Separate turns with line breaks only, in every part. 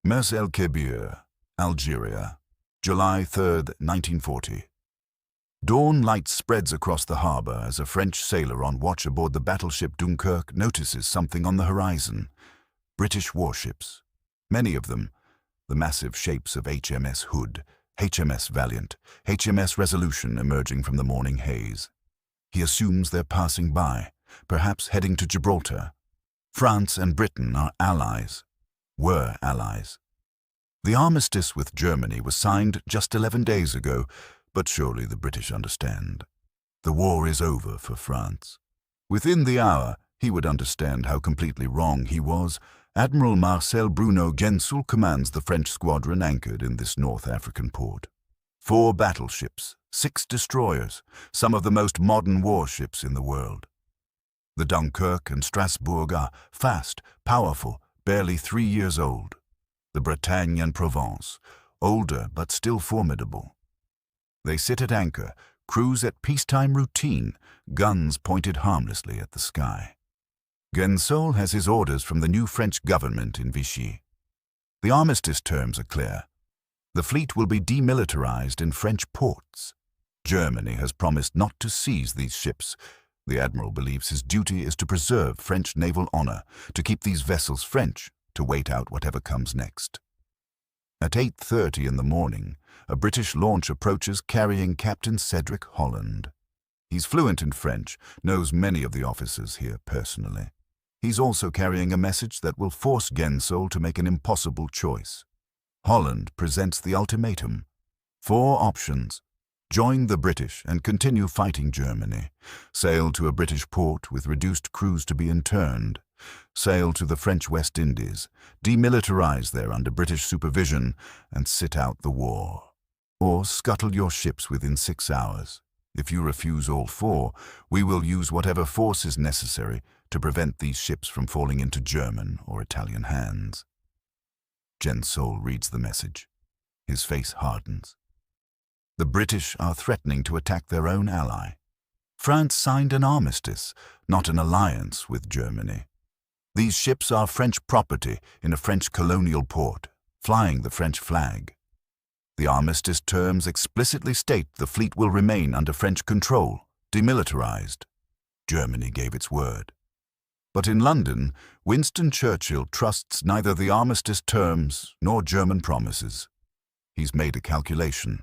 Mers-el-Kébir, Algeria, July 3, 1940. Dawn light spreads across the harbor as a French sailor on watch aboard the battleship Dunkirk notices something on the horizon. British warships. Many of them, the massive shapes of HMS Hood, HMS Valiant, HMS Resolution emerging from the morning haze. He assumes they're passing by, perhaps heading to Gibraltar. France and Britain are allies. Were allies. The armistice with Germany was signed just 11 days ago, but surely the British understand. The war is over for France. Within the hour, he would understand how completely wrong he was. Admiral Marcel Bruno Gensoul commands the French squadron anchored in this North African port. 4 battleships, 6 destroyers, some of the most modern warships in the world. The Dunkirk and Strasbourg are fast, powerful, barely 3 years old. The Bretagne and Provence, older but still formidable. They sit at anchor, cruise at peacetime routine, guns pointed harmlessly at the sky. Gensoul has his orders from the new French government in Vichy. The armistice terms are clear. The fleet will be demilitarized in French ports. Germany has promised not to seize these ships. The admiral believes his duty is to preserve French naval honor, to keep these vessels French, to wait out whatever comes next. At 8:30 in the morning, a British launch approaches carrying Captain Cedric Holland. He's fluent in French, knows many of the officers here personally. He's also carrying a message that will force Gensoul to make an impossible choice. Holland presents the ultimatum. 4 options. Join the British and continue fighting Germany. Sail to a British port with reduced crews to be interned. Sail to the French West Indies, demilitarize there under British supervision, and sit out the war. Or scuttle your ships within 6 hours. If you refuse all 4, we will use whatever force is necessary to prevent these ships from falling into German or Italian hands. Gensoul reads the message. His face hardens. The British are threatening to attack their own ally. France signed an armistice, not an alliance with Germany. These ships are French property in a French colonial port, flying the French flag. The armistice terms explicitly state the fleet will remain under French control, demilitarized. Germany gave its word. But in London, Winston Churchill trusts neither the armistice terms nor German promises. He's made a calculation.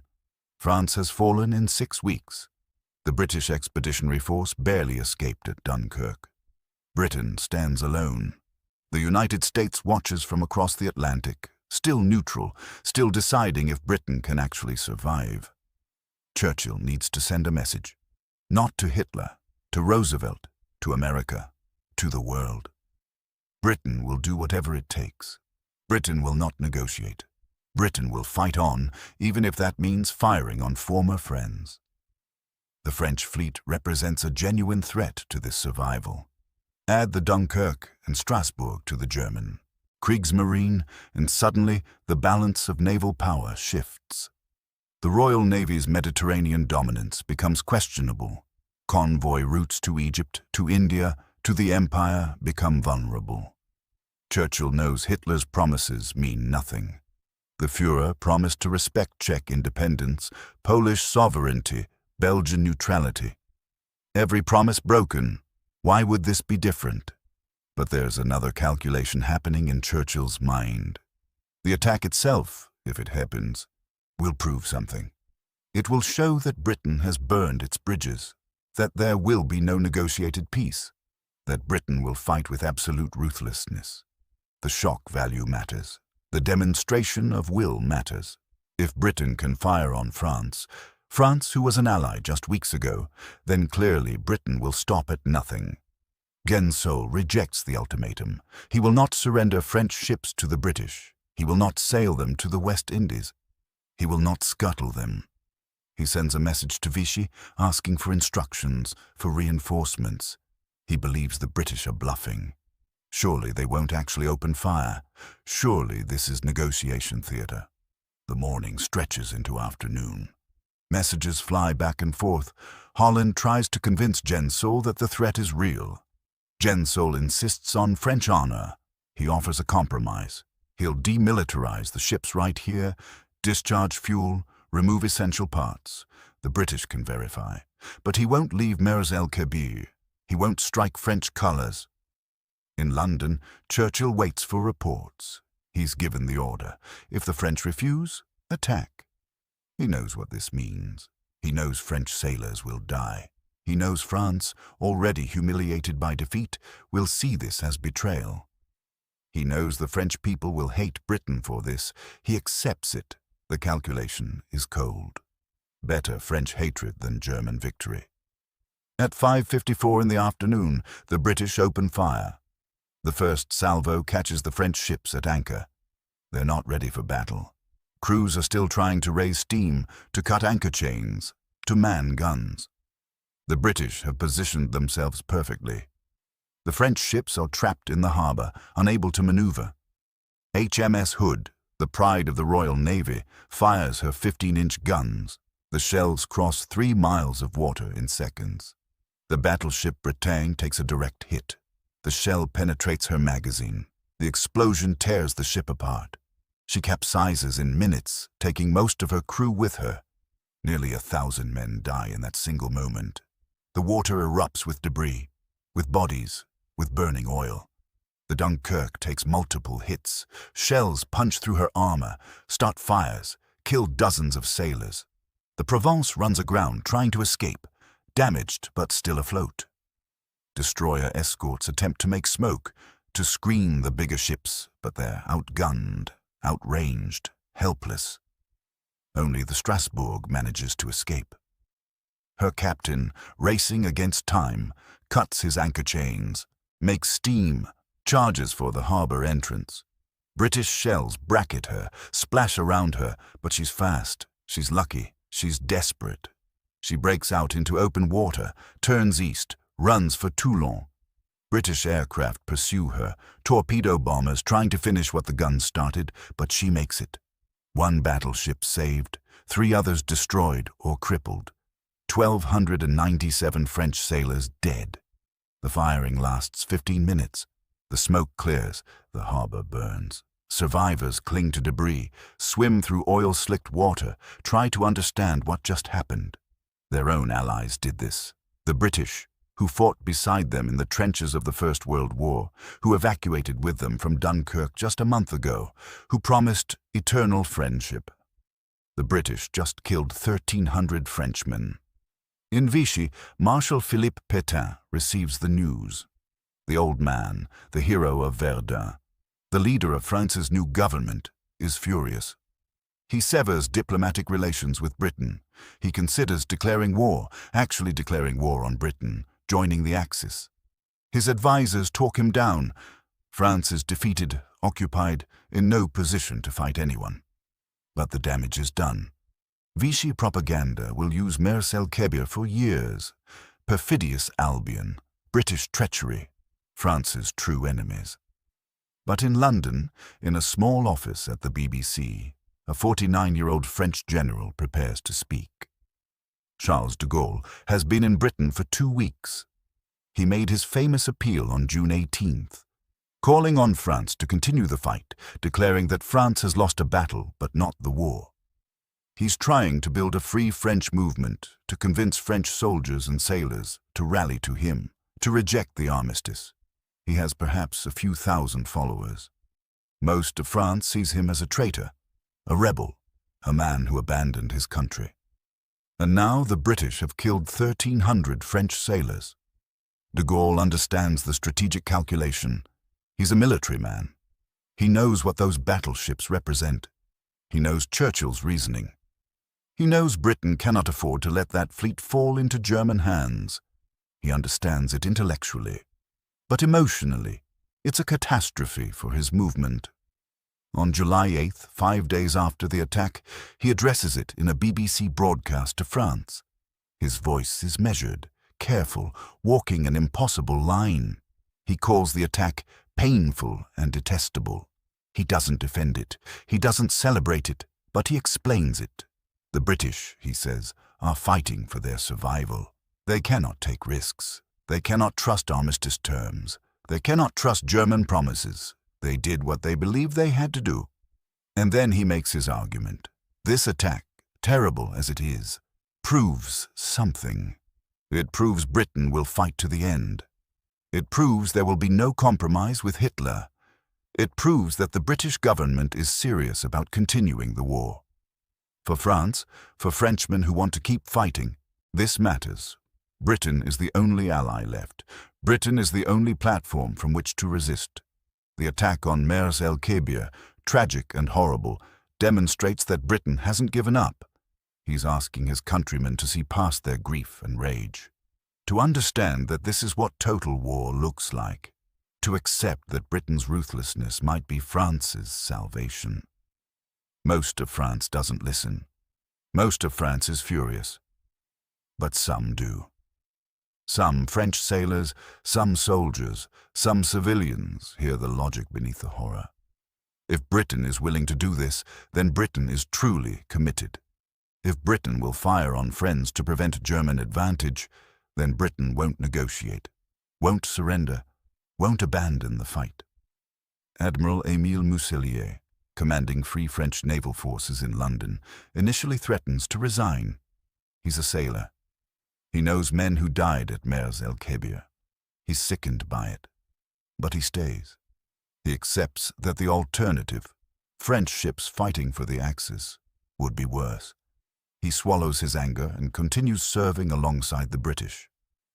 France has fallen in 6 weeks. The British Expeditionary Force barely escaped at Dunkirk. Britain stands alone. The United States watches from across the Atlantic, still neutral, still deciding if Britain can actually survive. Churchill needs to send a message. Not to Hitler, to Roosevelt, to America, to the world. Britain will do whatever it takes. Britain will not negotiate. Britain will fight on, even if that means firing on former friends. The French fleet represents a genuine threat to this survival. Add the Dunkirk and Strasbourg to the German Kriegsmarine, and suddenly the balance of naval power shifts. The Royal Navy's Mediterranean dominance becomes questionable. Convoy routes to Egypt, to India, to the Empire become vulnerable. Churchill knows Hitler's promises mean nothing. The Führer promised to respect Czech independence, Polish sovereignty, Belgian neutrality. Every promise broken. Why would this be different? But there's another calculation happening in Churchill's mind. The attack itself, if it happens, will prove something. It will show that Britain has burned its bridges, that there will be no negotiated peace, that Britain will fight with absolute ruthlessness. The shock value matters. The demonstration of will matters. If Britain can fire on France, France, who was an ally just weeks ago, then clearly Britain will stop at nothing. Gensoul rejects the ultimatum. He will not surrender French ships to the British. He will not sail them to the West Indies. He will not scuttle them. He sends a message to Vichy asking for instructions, for reinforcements. He believes the British are bluffing. Surely they won't actually open fire. Surely this is negotiation theater. The morning stretches into afternoon. Messages fly back and forth. Holland tries to convince Gensoul that the threat is real. Gensoul insists on French honor. He offers a compromise. He'll demilitarize the ships right here, discharge fuel, remove essential parts. The British can verify. But he won't leave Mers-el-Kébir. He won't strike French colours. In London, Churchill waits for reports. He's given the order. If the French refuse, attack. He knows what this means. He knows French sailors will die. He knows France, already humiliated by defeat, will see this as betrayal. He knows the French people will hate Britain for this. He accepts it. The calculation is cold. Better French hatred than German victory. At 5:54 in the afternoon, the British open fire. The first salvo catches the French ships at anchor. They're not ready for battle. Crews are still trying to raise steam, to cut anchor chains, to man guns. The British have positioned themselves perfectly. The French ships are trapped in the harbor, unable to maneuver. HMS Hood, the pride of the Royal Navy, fires her 15-inch guns. The shells cross 3 miles of water in seconds. The battleship Bretagne takes a direct hit. The shell penetrates her magazine. The explosion tears the ship apart. She capsizes in minutes, taking most of her crew with her. Nearly 1,000 men die in that single moment. The water erupts with debris, with bodies, with burning oil. The Dunkirk takes multiple hits. Shells punch through her armor, start fires, kill dozens of sailors. The Provence runs aground, trying to escape, damaged but still afloat. Destroyer escorts attempt to make smoke, to screen the bigger ships, but they're outgunned, outranged, helpless. Only the Strasbourg manages to escape. Her captain, racing against time, cuts his anchor chains, makes steam, charges for the harbor entrance. British shells bracket her, splash around her, but she's fast, she's lucky, she's desperate. She breaks out into open water, turns east, runs for Toulon. British aircraft pursue her, torpedo bombers trying to finish what the guns started, but she makes it. 1 battleship saved, 3 others destroyed or crippled. 1,297 French sailors dead. The firing lasts 15 minutes. The smoke clears, the harbor burns. Survivors cling to debris, swim through oil-slicked water, try to understand what just happened. Their own allies did this. The British, who fought beside them in the trenches of the First World War, who evacuated with them from Dunkirk just a month ago, who promised eternal friendship. The British just killed 1,300 Frenchmen. In Vichy, Marshal Philippe Pétain receives the news. The old man, the hero of Verdun, the leader of France's new government, is furious. He severs diplomatic relations with Britain. He considers declaring war, actually declaring war on Britain, joining the Axis. His advisors talk him down. France is defeated, occupied, in no position to fight anyone. But the damage is done. Vichy propaganda will use Mers-el-Kébir for years. Perfidious Albion, British treachery, France's true enemies. But in London, in a small office at the BBC, a 49-year-old French general prepares to speak. Charles de Gaulle has been in Britain for 2 weeks. He made his famous appeal on June 18th, calling on France to continue the fight, declaring that France has lost a battle but not the war. He's trying to build a free French movement, to convince French soldiers and sailors to rally to him, to reject the armistice. He has perhaps a few thousand followers. Most of France sees him as a traitor, a rebel, a man who abandoned his country. And now the British have killed 1,300 French sailors. De Gaulle understands the strategic calculation. He's a military man. He knows what those battleships represent. He knows Churchill's reasoning. He knows Britain cannot afford to let that fleet fall into German hands. He understands it intellectually. But emotionally, it's a catastrophe for his movement. On July 8th, 5 days after the attack, he addresses it in a BBC broadcast to France. His voice is measured, careful, walking an impossible line. He calls the attack painful and detestable. He doesn't defend it, he doesn't celebrate it, but he explains it. The British, he says, are fighting for their survival. They cannot take risks. They cannot trust armistice terms. They cannot trust German promises. They did what they believed they had to do. And then he makes his argument. This attack, terrible as it is, proves something. It proves Britain will fight to the end. It proves there will be no compromise with Hitler. It proves that the British government is serious about continuing the war. For France, for Frenchmen who want to keep fighting, this matters. Britain is the only ally left. Britain is the only platform from which to resist. The attack on Mers-el-Kébir, tragic and horrible, demonstrates that Britain hasn't given up. He's asking his countrymen to see past their grief and rage, to understand that this is what total war looks like, to accept that Britain's ruthlessness might be France's salvation. Most of France doesn't listen. Most of France is furious. But some do. Some French sailors, some soldiers, some civilians hear the logic beneath the horror. If Britain is willing to do this, then Britain is truly committed. If Britain will fire on friends to prevent German advantage, then Britain won't negotiate, won't surrender, won't abandon the fight. Admiral Émile Muselier, commanding Free French naval forces in London, initially threatens to resign. He's a sailor. He knows men who died at Mers-el-Kébir. He's sickened by it. But he stays. He accepts that the alternative, French ships fighting for the Axis, would be worse. He swallows his anger and continues serving alongside the British.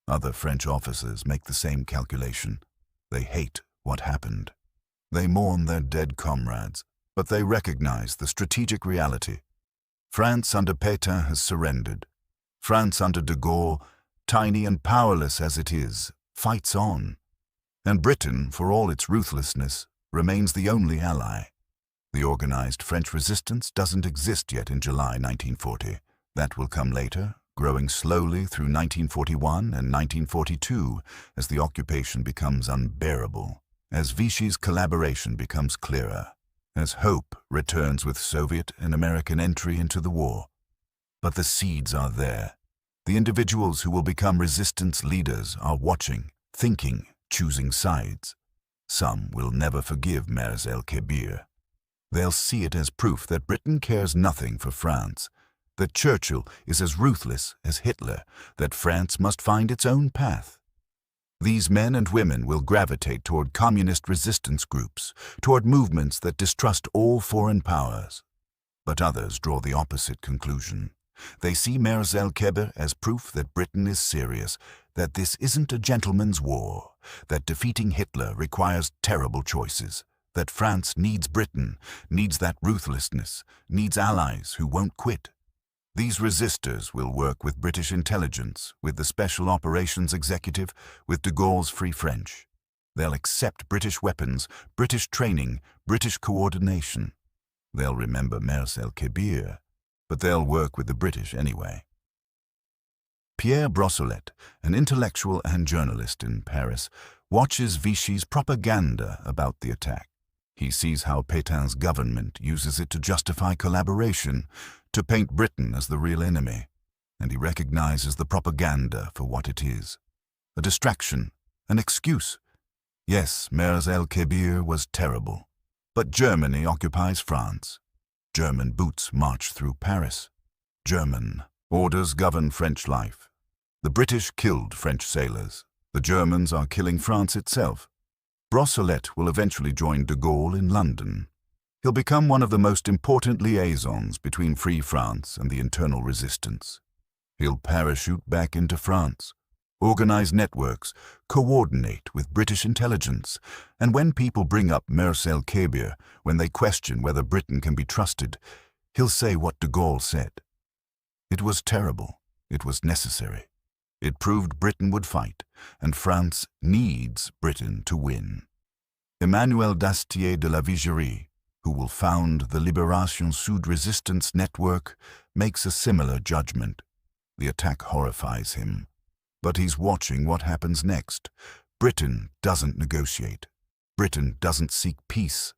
Other French officers make the same calculation. They hate what happened. They mourn their dead comrades, but they recognize the strategic reality. France under Pétain has surrendered. France under de Gaulle, tiny and powerless as it is, fights on. And Britain, for all its ruthlessness, remains the only ally. The organized French resistance doesn't exist yet in July 1940. That will come later, growing slowly through 1941 and 1942 as the occupation becomes unbearable, as Vichy's collaboration becomes clearer, as hope returns with Soviet and American entry into the war. But the seeds are there. The individuals who will become resistance leaders are watching, thinking, choosing sides. Some will never forgive Mers-el-Kébir. They'll see it as proof that Britain cares nothing for France, that Churchill is as ruthless as Hitler, that France must find its own path. These men and women will gravitate toward communist resistance groups, toward movements that distrust all foreign powers. But others draw the opposite conclusion. They see Mers-el-Kébir as proof that Britain is serious, that this isn't a gentleman's war, that defeating Hitler requires terrible choices, that France needs Britain, needs that ruthlessness, needs allies who won't quit. These resistors will work with British intelligence, with the Special Operations Executive, with de Gaulle's Free French. They'll accept British weapons, British training, British coordination. They'll remember Mers-el-Kébir, but they'll work with the British anyway. Pierre Brossolette, an intellectual and journalist in Paris, watches Vichy's propaganda about the attack. He sees how Pétain's government uses it to justify collaboration, to paint Britain as the real enemy, and he recognizes the propaganda for what it is. A distraction, an excuse. Yes, Mers-el-Kébir was terrible, but Germany occupies France. German boots march through Paris. German orders govern French life. The British killed French sailors. The Germans are killing France itself. Brossolette will eventually join de Gaulle in London. He'll become one of the most important liaisons between Free France and the internal resistance. He'll parachute back into France, organize networks, coordinate with British intelligence, and when people bring up Mers-el-Kébir, when they question whether Britain can be trusted, he'll say what de Gaulle said. It was terrible. It was necessary. It proved Britain would fight, and France needs Britain to win. Emmanuel Dastier de la Vigerie, who will found the Libération Sud Resistance Network, makes a similar judgment. The attack horrifies him. But he's watching what happens next. Britain doesn't negotiate. Britain doesn't seek peace.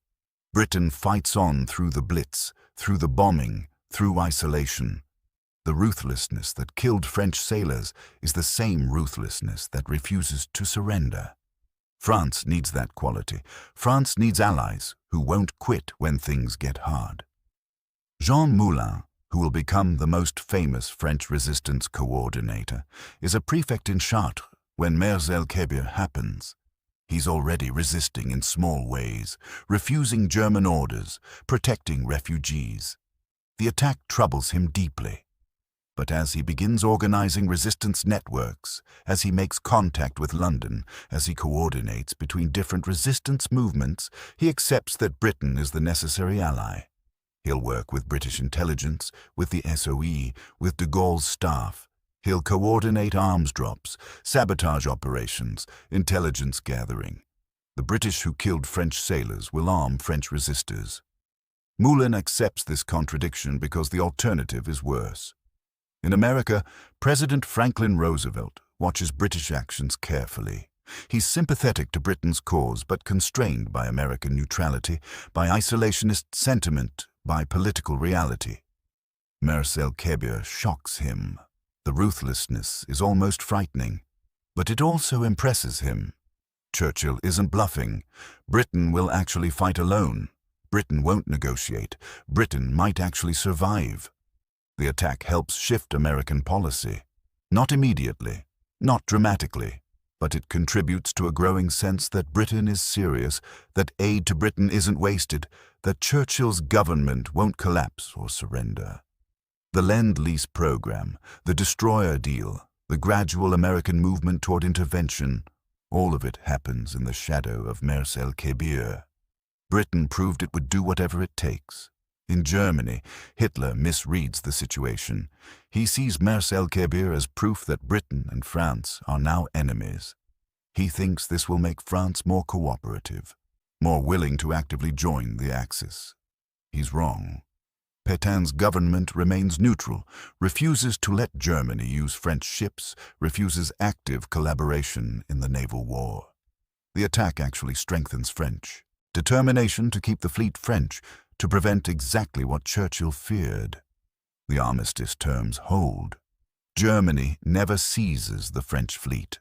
Britain fights on through the Blitz, through the bombing, through isolation. The ruthlessness that killed French sailors is the same ruthlessness that refuses to surrender. France needs that quality. France needs allies who won't quit when things get hard. Jean Moulin, who will become the most famous French resistance coordinator, is a prefect in Chartres when Mers-el-Kébir happens. He's already resisting in small ways, refusing German orders, protecting refugees. The attack troubles him deeply. But as he begins organizing resistance networks, as he makes contact with London, as he coordinates between different resistance movements, he accepts that Britain is the necessary ally. He'll work with British intelligence, with the SOE, with de Gaulle's staff. He'll coordinate arms drops, sabotage operations, intelligence gathering. The British who killed French sailors will arm French resistors. Moulin accepts this contradiction because the alternative is worse. In America, President Franklin Roosevelt watches British actions carefully. He's sympathetic to Britain's cause, but constrained by American neutrality, by isolationist sentiment, by political reality. Mers-el-Kébir shocks him. The ruthlessness is almost frightening, but it also impresses him. Churchill isn't bluffing. Britain will actually fight alone. Britain won't negotiate. Britain might actually survive. The attack helps shift American policy. Not immediately, not dramatically, but it contributes to a growing sense that Britain is serious, that aid to Britain isn't wasted, that Churchill's government won't collapse or surrender. The Lend-Lease program, the destroyer deal, the gradual American movement toward intervention, all of it happens in the shadow of Mers-el-Kébir. Britain proved it would do whatever it takes. In Germany, Hitler misreads the situation. He sees Mers-el-Kébir as proof that Britain and France are now enemies. He thinks this will make France more cooperative, more willing to actively join the Axis. He's wrong. Pétain's government remains neutral, refuses to let Germany use French ships, refuses active collaboration in the naval war. The attack actually strengthens French determination to keep the fleet French, to prevent exactly what Churchill feared. The armistice terms hold. Germany never seizes the French fleet.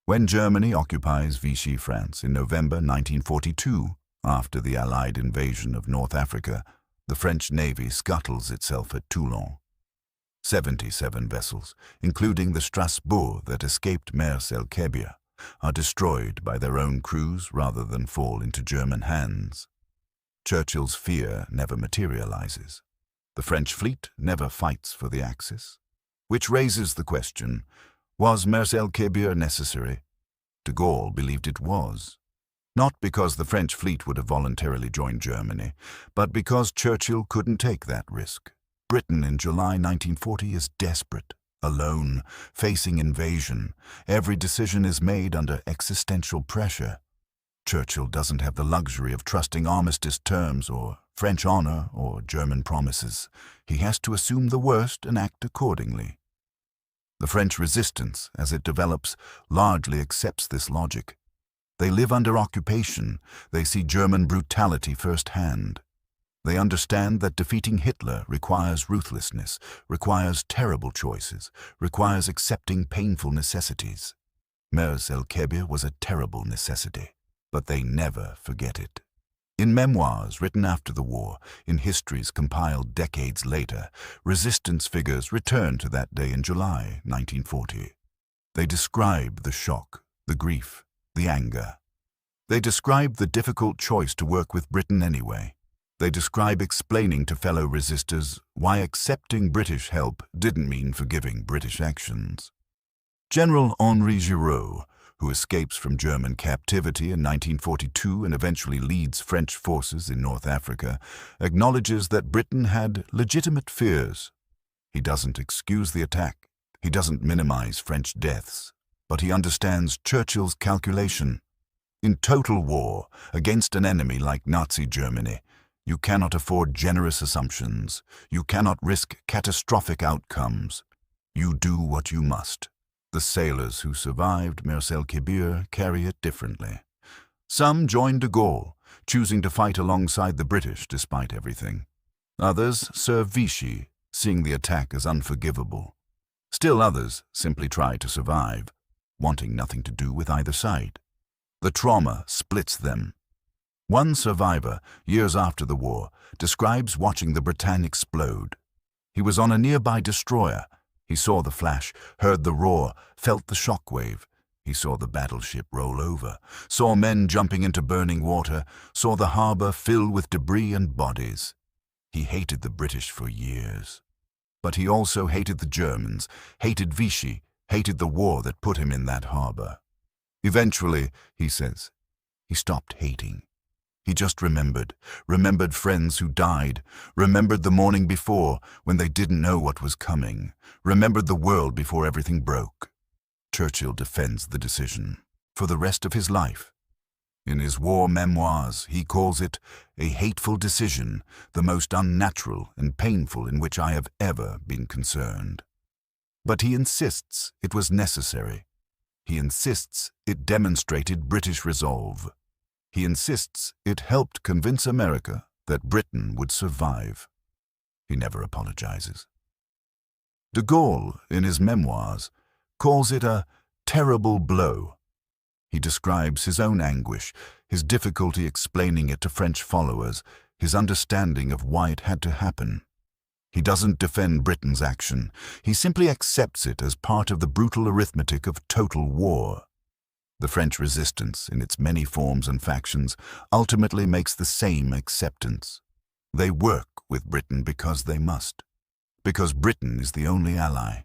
When Germany occupies Vichy France in November 1942, after the Allied invasion of North Africa, the French Navy scuttles itself at Toulon. 77 vessels, including the Strasbourg that escaped Mers-el-Kébir, are destroyed by their own crews rather than fall into German hands. Churchill's fear never materializes. The French fleet never fights for the Axis. Which raises the question, was Mers-el-Kébir necessary? De Gaulle believed it was. Not because the French fleet would have voluntarily joined Germany, but because Churchill couldn't take that risk. Britain in July 1940 is desperate, alone, facing invasion. Every decision is made under existential pressure. Churchill doesn't have the luxury of trusting armistice terms or French honor or German promises. He has to assume the worst and act accordingly. The French resistance, as it develops, largely accepts this logic. They live under occupation. They see German brutality firsthand. They understand that defeating Hitler requires ruthlessness, requires terrible choices, requires accepting painful necessities. Mers-el-Kébir was a terrible necessity. But they never forget it. In memoirs written after the war, in histories compiled decades later, resistance figures return to that day in July 1940. They describe the shock, the grief, the anger. They describe the difficult choice to work with Britain anyway. They describe explaining to fellow resistors why accepting British help didn't mean forgiving British actions. General Henri Giraud, who escapes from German captivity in 1942 and eventually leads French forces in North Africa, acknowledges that Britain had legitimate fears. He doesn't excuse the attack. He doesn't minimize French deaths. But he understands Churchill's calculation. In total war, against an enemy like Nazi Germany, you cannot afford generous assumptions. You cannot risk catastrophic outcomes. You do what you must. The sailors who survived Mers-el-Kébir carry it differently. Some joined de Gaulle, choosing to fight alongside the British despite everything. Others serve Vichy, seeing the attack as unforgivable. Still others simply try to survive, wanting nothing to do with either side. The trauma splits them. One survivor, years after the war, describes watching the Bretagne explode. He was on a nearby destroyer. He saw the flash, heard the roar, felt the shockwave. He saw the battleship roll over, saw men jumping into burning water, saw the harbor fill with debris and bodies. He hated the British for years. But he also hated the Germans, hated Vichy, hated the war that put him in that harbor. Eventually, he says, he stopped hating. He just remembered friends who died, remembered the morning before when they didn't know what was coming, remembered the world before everything broke. Churchill defends the decision for the rest of his life. In his war memoirs, he calls it a hateful decision, the most unnatural and painful in which I have ever been concerned. But he insists it was necessary. He insists it demonstrated British resolve. He insists it helped convince America that Britain would survive. He never apologizes. De Gaulle, in his memoirs, calls it a terrible blow. He describes his own anguish, his difficulty explaining it to French followers, his understanding of why it had to happen. He doesn't defend Britain's action. He simply accepts it as part of the brutal arithmetic of total war. The French resistance, in its many forms and factions, ultimately makes the same acceptance. They work with Britain because they must. Because Britain is the only ally.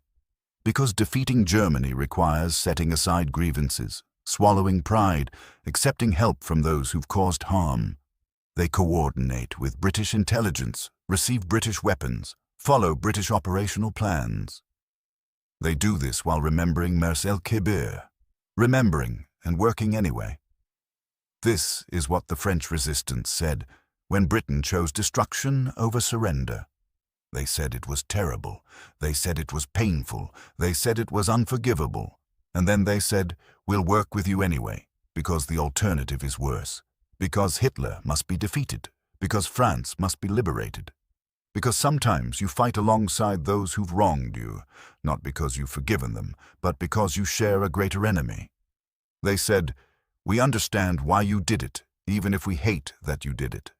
Because defeating Germany requires setting aside grievances, swallowing pride, accepting help from those who've caused harm. They coordinate with British intelligence, receive British weapons, follow British operational plans. They do this while remembering Mers-el-Kébir, remembering and working anyway. This is what the French resistance said when Britain chose destruction over surrender. They said it was terrible. They said it was painful. They said it was unforgivable. And then they said, we'll work with you anyway, because the alternative is worse. Because Hitler must be defeated. Because France must be liberated. Because sometimes you fight alongside those who've wronged you, not because you've forgiven them, but because you share a greater enemy. They said, we understand why you did it, even if we hate that you did it.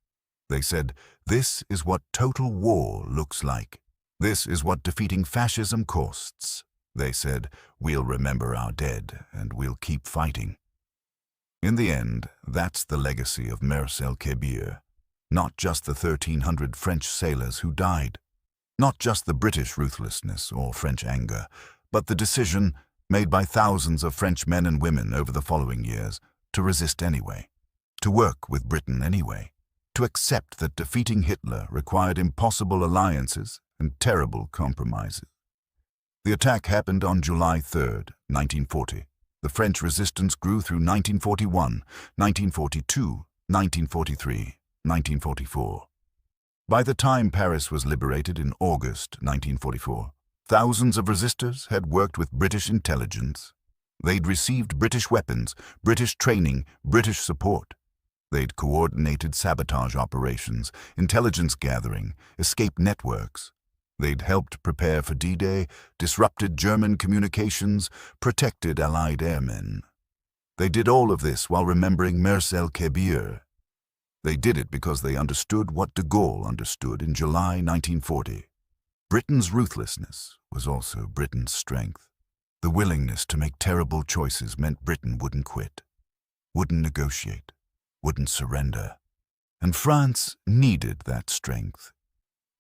They said, this is what total war looks like. This is what defeating fascism costs. They said, we'll remember our dead and we'll keep fighting. In the end, that's the legacy of Mers-el-Kébir. Not just the 1,300 French sailors who died. Not just the British ruthlessness or French anger, but the decision made by thousands of French men and women over the following years to resist anyway, to work with Britain anyway, to accept that defeating Hitler required impossible alliances and terrible compromises. The attack happened on July 3rd, 1940. The French resistance grew through 1941, 1942, 1943, 1944. By the time Paris was liberated in August 1944, thousands of resistors had worked with British intelligence. They'd received British weapons, British training, British support. They'd coordinated sabotage operations, intelligence gathering, escape networks. They'd helped prepare for D-Day, disrupted German communications, protected Allied airmen. They did all of this while remembering Mers-el-Kébir. They did it because they understood what de Gaulle understood in July 1940. Britain's ruthlessness was also Britain's strength. The willingness to make terrible choices meant Britain wouldn't quit, wouldn't negotiate, wouldn't surrender. And France needed that strength.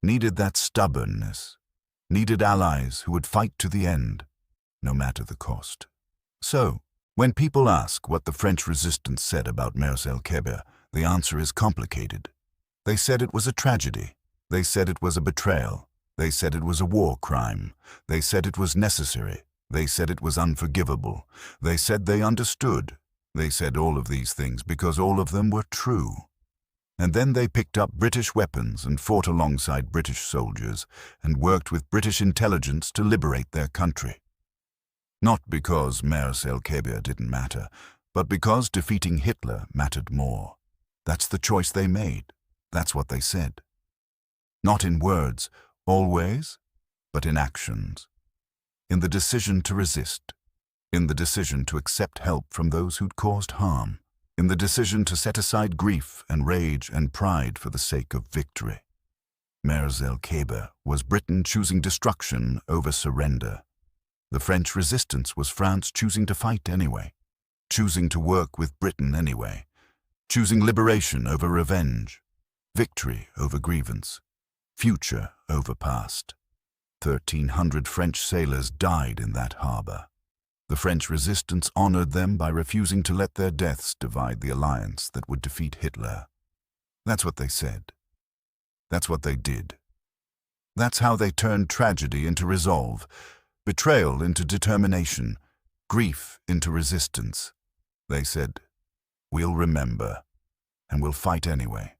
Needed that stubbornness, needed allies who would fight to the end, no matter the cost. So, when people ask what the French resistance said about Mers-el-Kébir, the answer is complicated. They said it was a tragedy. They said it was a betrayal. They said it was a war crime. They said it was necessary. They said it was unforgivable. They said they understood. They said all of these things because all of them were true. And then they picked up British weapons and fought alongside British soldiers and worked with British intelligence to liberate their country. Not because Mers-el-Kébir didn't matter, but because defeating Hitler mattered more. That's the choice they made. That's what they said. Not in words, always, but in actions. In the decision to resist. in the decision to accept help from those who'd caused harm, in the decision to set aside grief and rage and pride for the sake of victory. Mers-el-Kébir was Britain choosing destruction over surrender. The French resistance was France choosing to fight anyway, choosing to work with Britain anyway, choosing liberation over revenge, victory over grievance, future over past. 1,300 French sailors died in that harbor. The French resistance honored them by refusing to let their deaths divide the alliance that would defeat Hitler. That's what they said. That's what they did. That's how they turned tragedy into resolve, betrayal into determination, grief into resistance. They said, "We'll remember, and we'll fight anyway."